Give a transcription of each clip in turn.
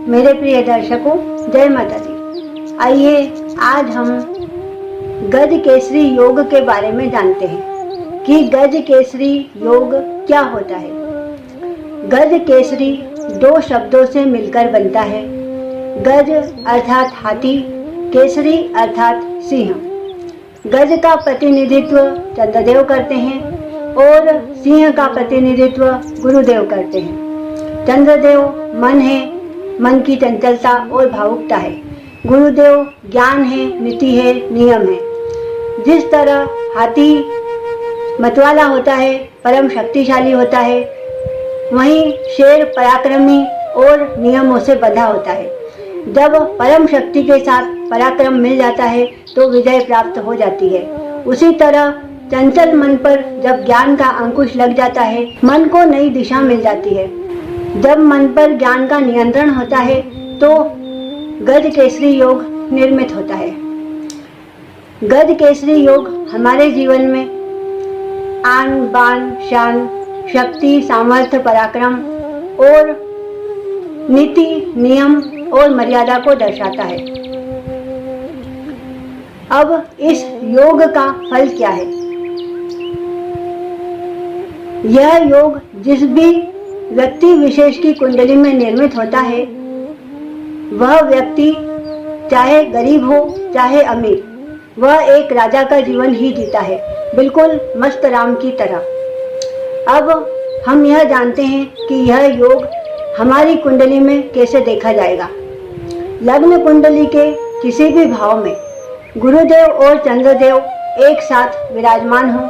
मेरे प्रिय दर्शकों, जय माता दी। आइए आज हम गज केसरी योग के बारे में जानते हैं कि गज केसरी योग क्या होता है। गज केसरी दो शब्दों से मिलकर बनता है। गज अर्थात हाथी, केसरी अर्थात सिंह। गज का प्रतिनिधित्व चंद्रदेव करते हैं और सिंह का प्रतिनिधित्व गुरुदेव करते हैं। चंद्रदेव मन है, मन की चंचलता और भावुकता है। गुरुदेव ज्ञान है, नीति है, नियम है। जिस तरह हाथी मतवाला होता है, परम शक्तिशाली होता है, वहीं शेर पराक्रमी और नियमों से बंधा होता है। जब परम शक्ति के साथ पराक्रम मिल जाता है तो विजय प्राप्त हो जाती है। उसी तरह चंचल मन पर जब ज्ञान का अंकुश लग जाता है, मन को नई दिशा मिल जाती है। जब मन पर ज्ञान का नियंत्रण होता है तो गज केसरी योग निर्मित होता है। गज केसरी योग हमारे जीवन में आन बान शान, शक्ति, सामर्थ्य, पराक्रम और नीति, नियम और मर्यादा को दर्शाता है। अब इस योग का फल क्या है? यह योग जिस भी व्यक्ति विशेष की कुंडली में निर्मित होता है, वह व्यक्ति चाहे गरीब हो चाहे अमीर, वह एक राजा का जीवन ही जीता है, बिल्कुल मस्त राम की तरह। अब हम यह जानते हैं कि यह योग हमारी कुंडली में कैसे देखा जाएगा। लग्न कुंडली के किसी भी भाव में गुरुदेव और चंद्रदेव एक साथ विराजमान हो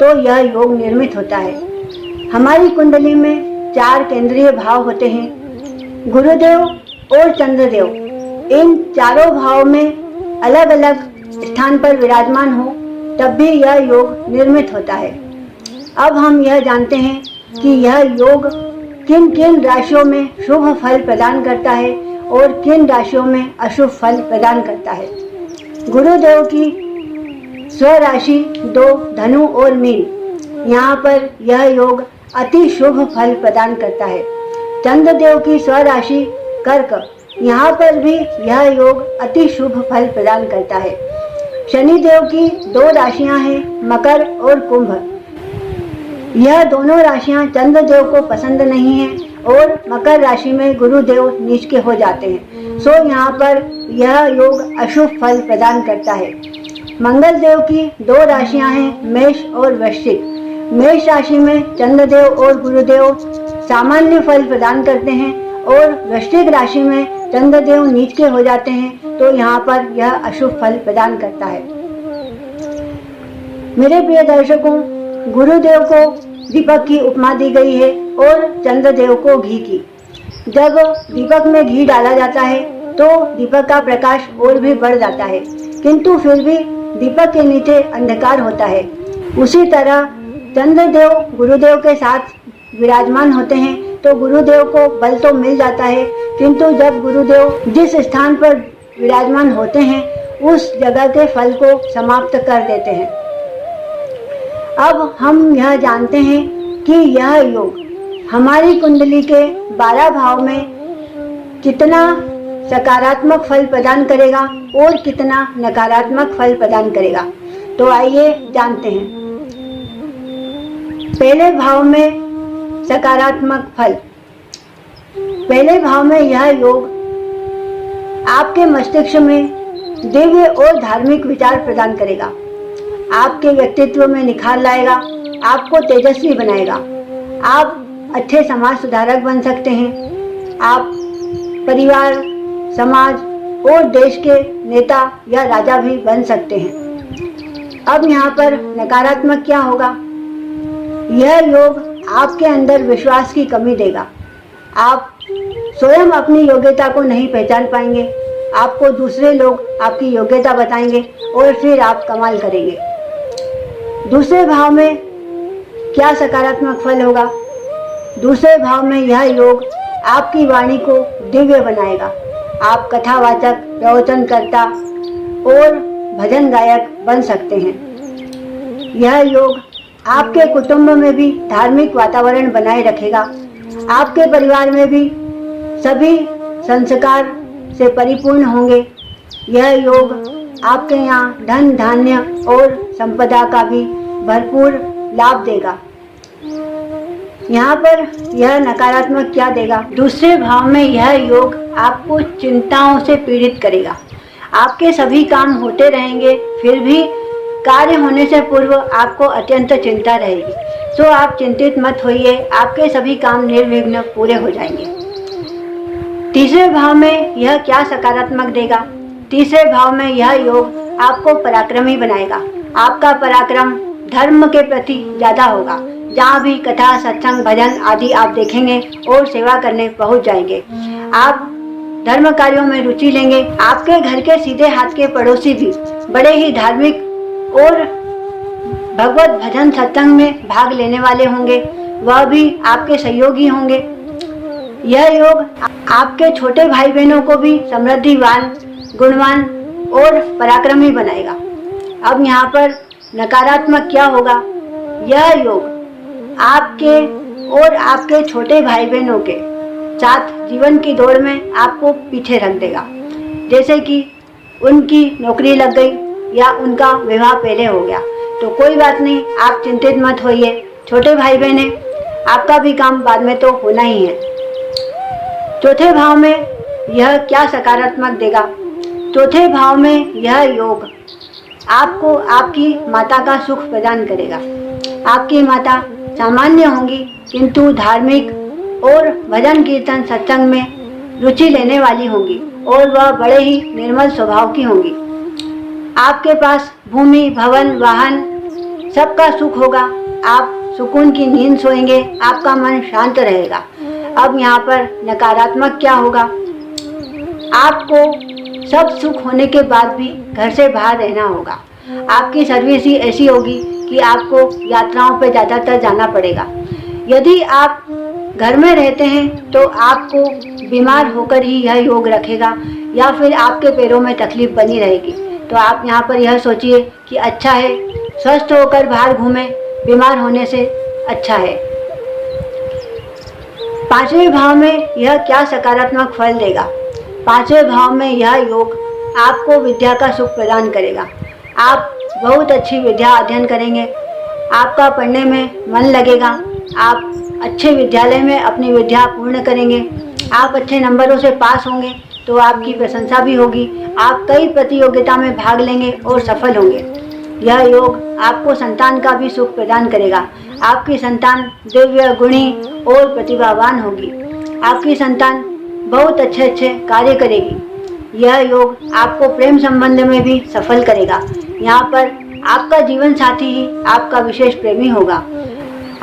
तो यह योग निर्मित होता है। हमारी कुंडली में 4 केंद्रीय भाव होते हैं। गुरुदेव और चंद्रदेव इन चारों भाव में अलग अलग स्थान पर विराजमान हो तब भी यह योग निर्मित होता है। अब हम यह जानते हैं कि यह योग किन किन राशियों में शुभ फल प्रदान करता है और किन राशियों में अशुभ फल प्रदान करता है। गुरुदेव की स्वराशि 2 धनु और मीन, यहाँ पर यह योग अति शुभ फल प्रदान करता है। चंद्रदेव की स्वराशि कर्क, यहाँ पर भी यह योग अति शुभ फल प्रदान करता है। शनिदेव की 2 राशियां हैं, मकर और कुंभ। यह दोनों राशियां चंद्रदेव को पसंद नहीं हैं और मकर राशि में गुरुदेव नीच के हो जाते हैं, सो यहाँ पर यह योग अशुभ फल प्रदान करता है। मंगल देव की 2 राशियां हैं, मेष और वृश्चिक। मेष राशि में चंद्रदेव और गुरुदेव सामान्य फल प्रदान करते हैं और वृश्चिक राशि में चंद्रदेव नीच के हो जाते हैं, तो यहाँ पर यह अशुभ फल प्रदान करता है। मेरे प्रिय दर्शकों, गुरुदेव को दीपक की उपमा दी गई है और चंद्रदेव को घी की। जब दीपक में घी डाला जाता है तो दीपक का प्रकाश और भी बढ़ जाता है, किंतु फिर भी दीपक के नीचे अंधकार होता है। उसी तरह चंद्रदेव गुरुदेव के साथ विराजमान होते हैं तो गुरुदेव को बल तो मिल जाता है, किंतु जब गुरुदेव जिस स्थान पर विराजमान होते हैं उस जगह के फल को समाप्त कर देते हैं। अब हम यह जानते हैं कि यह योग हमारी कुंडली के 12 भाव में कितना सकारात्मक फल प्रदान करेगा और कितना नकारात्मक फल प्रदान करेगा। तो आइए जानते हैं। पहले भाव में सकारात्मक फल। पहले भाव में यह योग आपके मस्तिष्क में दिव्य और धार्मिक विचार प्रदान करेगा, आपके व्यक्तित्व में निखार लाएगा, आपको तेजस्वी बनाएगा। आप अच्छे समाज सुधारक बन सकते हैं। आप परिवार, समाज और देश के नेता या राजा भी बन सकते हैं। अब यहाँ पर नकारात्मक क्या होगा? यह योग आपके अंदर विश्वास की कमी देगा। आप स्वयं अपनी योग्यता को नहीं पहचान पाएंगे। आपको दूसरे लोग आपकी योग्यता बताएंगे और फिर आप कमाल करेंगे। दूसरे भाव में क्या सकारात्मक फल होगा? दूसरे भाव में यह योग आपकी वाणी को दिव्य बनाएगा। आप कथावाचक, प्रवचनकर्ता और भजन गायक बन सकते हैं। यह योग आपके कुटुंब में भी धार्मिक वातावरण बनाए रखेगा। आपके परिवार में भी सभी संस्कार से परिपूर्ण होंगे। यह योग आपके यहाँ धन धान्य और संपदा का भी भरपूर लाभ देगा। यहाँ पर यह नकारात्मक क्या देगा? दूसरे भाव में यह योग आपको चिंताओं से पीड़ित करेगा। आपके सभी काम होते रहेंगे, फिर भी कार्य होने से पूर्व आपको अत्यंत चिंता रहेगी। तो आप चिंतित मत होइए, आपके सभी काम निर्विघ्न पूरे हो जाएंगे। तीसरे भाव में यह क्या सकारात्मक देगा? तीसरे भाव में यह योग आपको पराक्रमी बनाएगा। आपका पराक्रम धर्म के प्रति ज़्यादा होगा। जहाँ भी कथा, सत्संग, भजन आदि आप देखेंगे और सेवा करने पहुँच जाएंगे। आप धर्म कार्यों में रुचि लेंगे। आपके घर के सीधे हाथ के पड़ोसी भी बड़े ही धार्मिक और भगवत भजन सत्संग में भाग लेने वाले होंगे। वह भी आपके सहयोगी होंगे। यह योग आपके छोटे भाई बहनों को भी समृद्धिवान, गुणवान और पराक्रमी बनाएगा। अब यहाँ पर नकारात्मक क्या होगा? यह योग आपके और आपके छोटे भाई बहनों के साथ जीवन की दौड़ में आपको पीछे रख देगा। जैसे कि उनकी नौकरी लग गई या उनका विवाह पहले हो गया, तो कोई बात नहीं, आप चिंतित मत होइए। छोटे भाई बहन हैं, आपका भी काम बाद में तो होना ही है। चौथे भाव में यह क्या सकारात्मक देगा? चौथे भाव में यह योग आपको आपकी माता का सुख प्रदान करेगा। आपकी माता सामान्य होंगी, किंतु धार्मिक और भजन कीर्तन सत्संग में रुचि लेने वाली होंगी और वह बड़े ही निर्मल स्वभाव की होंगी। आपके पास भूमि, भवन, वाहन सबका सुख होगा। आप सुकून की नींद सोएंगे, आपका मन शांत रहेगा। अब यहाँ पर नकारात्मक क्या होगा? आपको सब सुख होने के बाद भी घर से बाहर रहना होगा। आपकी सर्विस ही ऐसी होगी कि आपको यात्राओं पर ज़्यादातर जाना पड़ेगा। यदि आप घर में रहते हैं तो आपको बीमार होकर ही यह योग रखेगा या फिर आपके पैरों में तकलीफ बनी रहेगी। तो आप यहाँ पर यह सोचिए कि अच्छा है स्वस्थ होकर बाहर घूमें, बीमार होने से अच्छा है। पांचवें भाव में यह क्या सकारात्मक फल देगा? पांचवें भाव में यह योग आपको विद्या का सुख प्रदान करेगा। आप बहुत अच्छी विद्या अध्ययन करेंगे, आपका पढ़ने में मन लगेगा, आप अच्छे विद्यालय में अपनी विद्या पूर्ण करेंगे, आप अच्छे नंबरों से पास होंगे तो आपकी प्रशंसा भी होगी। आप कई प्रतियोगिता में भाग लेंगे और सफल होंगे। यह योग आपको संतान का भी सुख प्रदान करेगा। आपकी संतान दिव्य, गुणी और प्रतिभावान होगी। आपकी संतान बहुत अच्छे अच्छे कार्य करेगी। यह योग आपको प्रेम संबंध में भी सफल करेगा। यहाँ पर आपका जीवन साथी ही आपका विशेष प्रेमी होगा।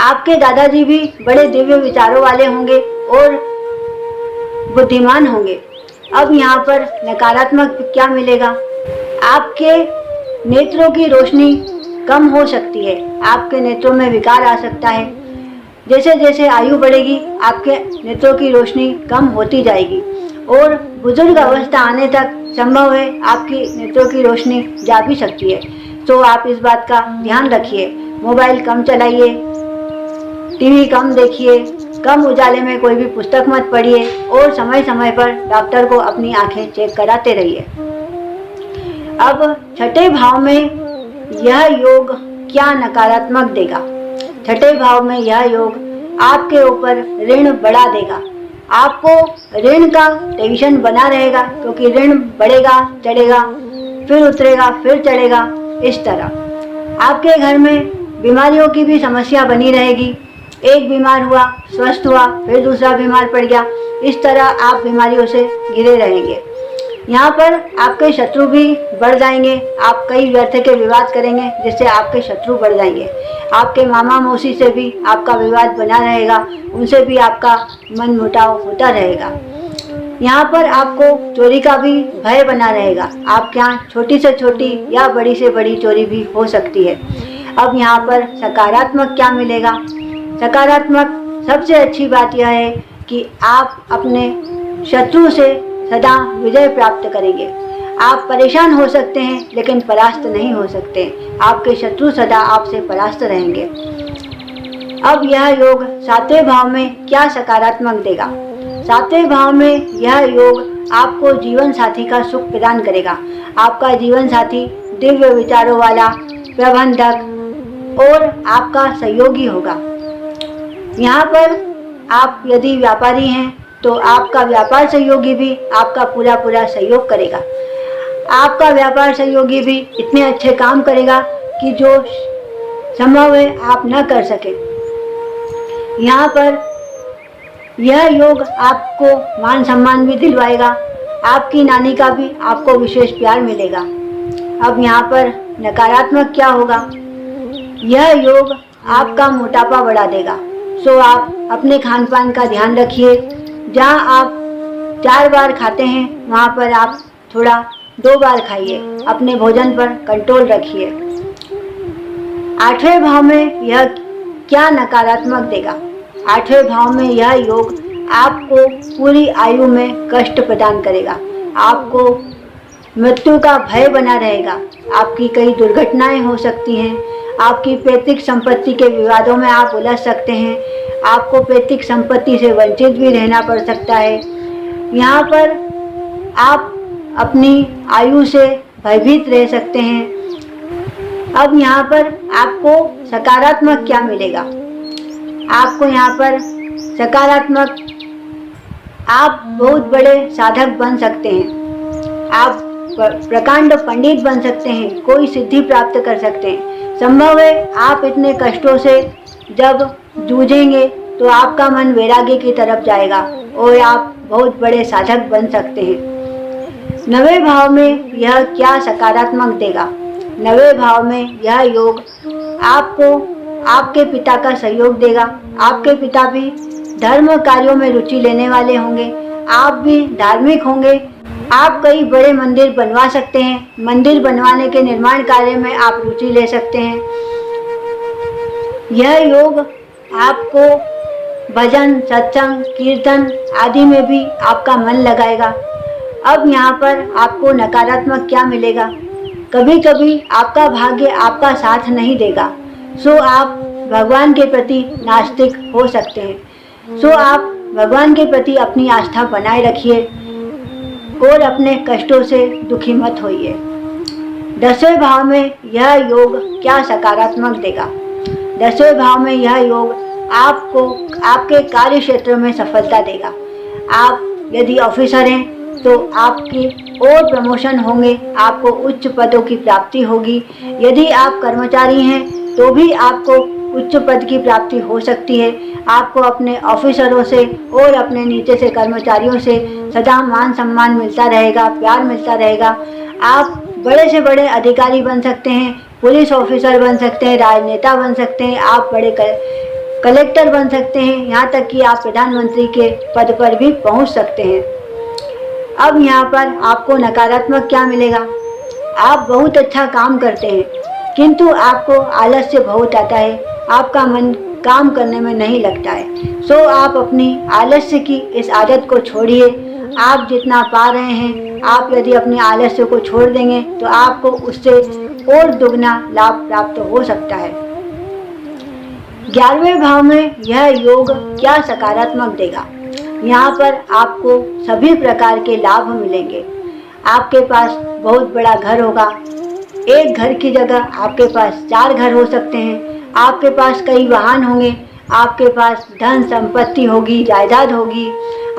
आपके दादाजी भी बड़े दिव्य विचारों वाले होंगे और बुद्धिमान होंगे। अब यहाँ पर नकारात्मक क्या मिलेगा? आपके नेत्रों की रोशनी कम हो सकती है, आपके नेत्रों में विकार आ सकता है। जैसे जैसे आयु बढ़ेगी आपके नेत्रों की रोशनी कम होती जाएगी और बुजुर्ग अवस्था आने तक संभव है आपकी नेत्रों की रोशनी जा भी सकती है। तो आप इस बात का ध्यान रखिए। मोबाइल कम चलाइए, टीवी कम देखिए, कम उजाले में कोई भी पुस्तक मत पढ़िए और समय समय पर डॉक्टर को अपनी आंखें चेक कराते रहिए। अब छठे भाव में यह योग क्या नकारात्मक देगा? छठे भाव में यह योग आपके ऊपर ऋण बढ़ा देगा। आपको ऋण का टेंशन बना रहेगा क्योंकि ऋण बढ़ेगा, चढ़ेगा, फिर उतरेगा, फिर चढ़ेगा। इस तरह आपके घर में बीमारियों की भी समस्या बनी रहेगी। एक बीमार हुआ, स्वस्थ हुआ, फिर दूसरा बीमार पड़ गया। इस तरह आप बीमारियों से घिरे रहेंगे। यहाँ पर आपके शत्रु भी बढ़ जाएंगे। आप कई व्यर्थ के विवाद करेंगे जिससे आपके शत्रु बढ़ जाएंगे। आपके मामा मौसी से भी आपका विवाद बना रहेगा, उनसे भी आपका मन मुटाव होता रहेगा। यहाँ पर आपको चोरी का भी भय बना रहेगा। आपके यहाँ छोटी से छोटी या बड़ी से बड़ी चोरी भी हो सकती है। अब यहाँ पर सकारात्मक क्या मिलेगा? सकारात्मक सबसे अच्छी बात यह है कि आप अपने शत्रु से सदा विजय प्राप्त करेंगे। आप परेशान हो सकते हैं लेकिन परास्त नहीं हो सकते। आपके शत्रु सदा आपसे परास्त रहेंगे। अब यह योग सातवें भाव में क्या सकारात्मक देगा? सातवें भाव में यह योग आपको जीवन साथी का सुख प्रदान करेगा। आपका जीवन साथी दिव्य विचारों वाला, प्रबंधक और आपका सहयोगी होगा। यहाँ पर आप यदि व्यापारी हैं तो आपका व्यापार सहयोगी भी आपका पूरा सहयोग करेगा। आपका व्यापार सहयोगी भी इतने अच्छे काम करेगा कि जो संभव है आप न कर सके। यहाँ पर यह योग आपको मान सम्मान भी दिलवाएगा। आपकी नानी का भी आपको विशेष प्यार मिलेगा। अब यहाँ पर नकारात्मक क्या होगा? यह योग आपका मोटापा बढ़ा देगा। सो आप अपने खान पान का ध्यान रखिए। जहाँ आप 4 बार खाते हैं वहाँ पर आप थोड़ा 2 बार खाइए। अपने भोजन पर कंट्रोल रखिए। 8वें भाव में यह क्या नकारात्मक देगा? 8वें भाव में यह योग आपको पूरी आयु में कष्ट प्रदान करेगा। आपको मृत्यु का भय बना रहेगा। आपकी कई दुर्घटनाएं हो सकती हैं। आपकी पैतृक संपत्ति के विवादों में आप उलझ सकते हैं। आपको पैतृक संपत्ति से वंचित भी रहना पड़ सकता है। यहाँ पर आप अपनी आयु से भयभीत रह सकते हैं। अब यहाँ पर आपको सकारात्मक क्या मिलेगा? आपको यहाँ पर सकारात्मक, आप बहुत बड़े साधक बन सकते हैं। आप प्रकांड पंडित बन सकते हैं। कोई सिद्धि प्राप्त कर सकते हैं। संभव है आप इतने कष्टों से जब जूझेंगे तो आपका मन वैराग्य की तरफ जाएगा और आप बहुत बड़े साधक बन सकते हैं। 9वें भाव में यह क्या सकारात्मक देगा? 9वें भाव में यह योग आपको आपके पिता का सहयोग देगा। आपके पिता भी धर्म कार्यों में रुचि लेने वाले होंगे। आप भी धार्मिक होंगे। आप कई बड़े मंदिर बनवा सकते हैं। मंदिर बनवाने के निर्माण कार्य में आप रुचि ले सकते हैं। यह योग आपको भजन, सत्संग, कीर्तन आदि में भी आपका मन लगाएगा। अब यहाँ पर आपको नकारात्मक क्या मिलेगा? कभी कभी आपका भाग्य आपका साथ नहीं देगा। सो आप भगवान के प्रति नास्तिक हो सकते हैं। सो आप भगवान के प्रति अपनी आस्था बनाए रखिए और अपने कष्टों से दुखी मत होइए। 10वें भाव में यह योग क्या सकारात्मक देगा? 10वें भाव में यह योग आपको आपके कार्य क्षेत्र में सफलता देगा। आप यदि ऑफिसर हैं तो आपकी और प्रमोशन होंगे। आपको उच्च पदों की प्राप्ति होगी। यदि आप कर्मचारी हैं तो भी आपको उच्च पद की प्राप्ति हो सकती है। आपको अपने ऑफिसरों से और अपने नीचे से कर्मचारियों से सदा मान सम्मान मिलता रहेगा, प्यार मिलता रहेगा। आप बड़े से बड़े अधिकारी बन सकते हैं, पुलिस ऑफिसर बन सकते हैं, राजनेता बन सकते हैं, आप बड़े कलेक्टर बन सकते हैं, यहाँ तक कि आप प्रधानमंत्री के पद पर भी पहुँच सकते हैं। अब यहाँ पर आपको नकारात्मक क्या मिलेगा? आप बहुत अच्छा काम करते हैं किंतु आपको आलस्य बहुत आता है। आपका मन काम करने में नहीं लगता है। सो आप अपनी आलस्य की इस आदत को छोड़िए। आप जितना पा रहे हैं, आप यदि अपने आलस्य को छोड़ देंगे तो आपको उससे और दुगना लाभ प्राप्त हो सकता है। 11वें भाव में यह योग क्या सकारात्मक देगा? यहाँ पर आपको सभी प्रकार के लाभ मिलेंगे। आपके पास बहुत बड़ा घर होगा। एक घर की जगह आपके पास 4 घर हो सकते हैं। आपके पास कई वाहन होंगे। आपके पास धन संपत्ति होगी, जायदाद होगी।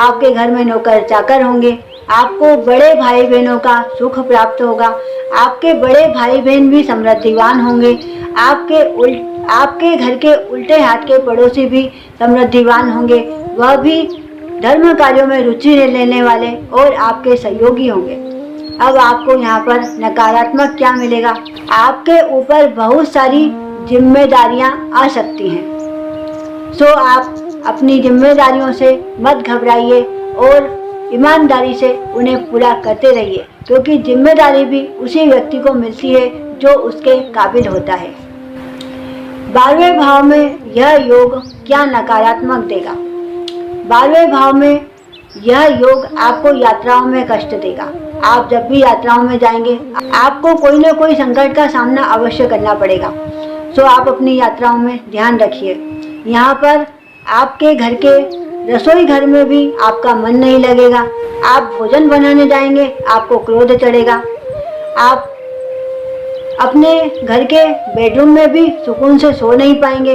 आपके घर में नौकर चाकर होंगे। आपको बड़े भाई बहनों का सुख प्राप्त होगा। आपके बड़े भाई बहन भी समृद्धिवान होंगे। आपके घर के उल्टे हाथ के पड़ोसी भी समृद्धिवान होंगे। वह भी धर्म कार्यों में रुचि लेने वाले और आपके सहयोगी होंगे। अब आपको यहाँ पर नकारात्मक क्या मिलेगा? आपके ऊपर बहुत सारी जिम्मेदारियां आ सकती हैं। सो आप अपनी जिम्मेदारियों से मत घबराइए और ईमानदारी से उन्हें पूरा करते रहिए, क्योंकि जिम्मेदारी भी उसी व्यक्ति को मिलती है जो उसके काबिल होता है। 12वें भाव में यह योग क्या नकारात्मक देगा? 12वें भाव में यह योग आपको यात्राओं में कष्ट देगा। आप जब भी यात्राओं में जाएंगे आपको कोई न कोई संकट का सामना अवश्य करना पड़ेगा। सो आप अपनी यात्राओं में ध्यान रखिए। यहाँ पर आपके घर के रसोई घर में भी आपका मन नहीं लगेगा। आप भोजन बनाने जाएंगे, आपको क्रोध चढ़ेगा। आप अपने घर के बेडरूम में भी सुकून से सो नहीं पाएंगे,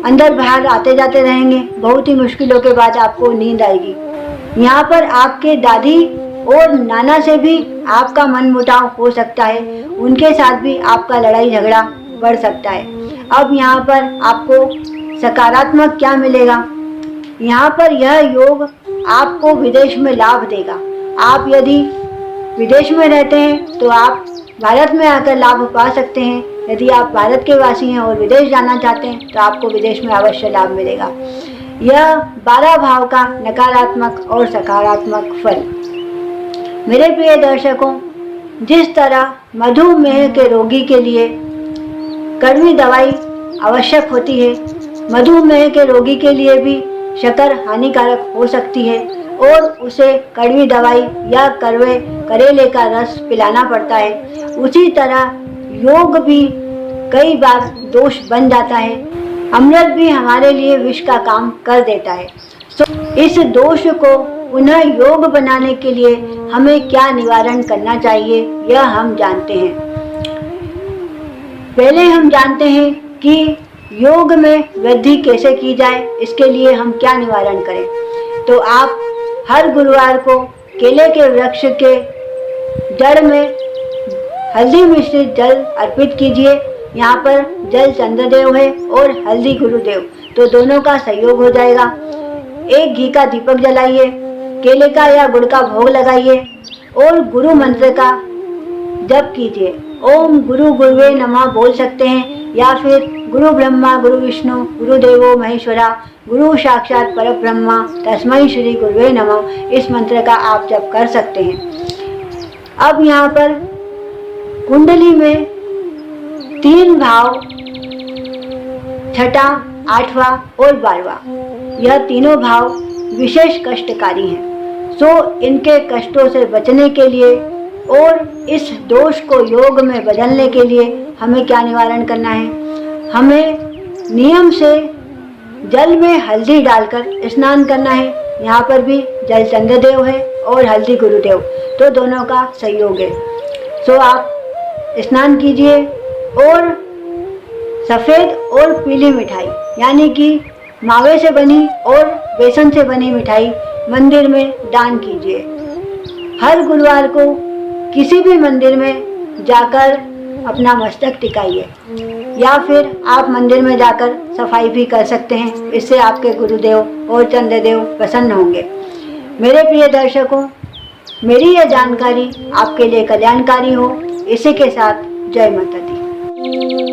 अंदर बाहर आते जाते रहेंगे। बहुत ही मुश्किलों के बाद आपको नींद आएगी। यहाँ पर आपके दादी और नाना से भी आपका मनमुटाव हो सकता है, उनके साथ भी आपका लड़ाई झगड़ा बढ़ सकता है। अब यहाँ पर आपको सकारात्मक क्या मिलेगा? यहाँ पर यह योग आपको विदेश में लाभ देगा। आप यदि विदेश में रहते हैं तो आप भारत में आकर लाभ पा सकते हैं। यदि आप भारत के वासी हैं और विदेश जाना चाहते हैं तो आपको विदेश में अवश्य लाभ मिलेगा। यह 12 भाव का नकारात्मक और सकारात्मक फल। मेरे प्रिय दर्शकों, जिस तरह मधुमेह के रोगी के लिए कड़वी दवाई आवश्यक होती है, मधुमेह के रोगी के लिए भी शक्कर हानिकारक हो सकती है और उसे कड़वी दवाई या करेले का रस पिलाना पड़ता है, उसी तरह योग भी कई बार दोष बन जाता है। अमृत भी हमारे लिए विष का काम कर देता है। इस दोष को पुनः योग बनाने के लिए हमें क्या निवारण करना चाहिए, यह हम जानते हैं। पहले हम जानते हैं कि योग में वृद्धि कैसे की जाए, इसके लिए हम क्या निवारण करें। तो आप हर गुरुवार को केले के वृक्ष के जड़ में हल्दी मिश्रित जल अर्पित कीजिए। यहाँ पर जल चंद्रदेव है और हल्दी गुरुदेव, तो दोनों का सहयोग हो जाएगा। एक घी का दीपक जलाइए, केले का या गुड़ का भोग लगाइए और गुरु मंत्र का जप कीजिए। ओम गुरु गुरुवे नमः बोल सकते हैं या फिर गुरु ब्रह्मा गुरु विष्णु गुरुदेवो महेश्वरा गुरु साक्षात परब्रह्मा तस्मै श्री गुरुवे नमः, इस मंत्र का आप जप कर सकते हैं। अब यहाँ पर कुंडली में 3 भाव, छठा, 8वां और 12वां, यह तीनों भाव विशेष कष्टकारी हैं। सो इनके कष्टों से बचने के लिए और इस दोष को योग में बदलने के लिए हमें क्या निवारण करना है? हमें नियम से जल में हल्दी डालकर स्नान करना है। यहाँ पर भी जल चंद्रदेव है और हल्दी गुरुदेव, तो दोनों का सहयोग है। सो आप स्नान कीजिए और सफ़ेद और पीली मिठाई यानी कि मावे से बनी और बेसन से बनी मिठाई मंदिर में दान कीजिए। हर गुरुवार को किसी भी मंदिर में जाकर अपना मस्तक टिकाइए या फिर आप मंदिर में जाकर सफाई भी कर सकते हैं। इससे आपके गुरुदेव और चंद्रदेव प्रसन्न होंगे। मेरे प्रिय दर्शकों, मेरी यह जानकारी आपके लिए कल्याणकारी हो, इसी के साथ जय माता दी।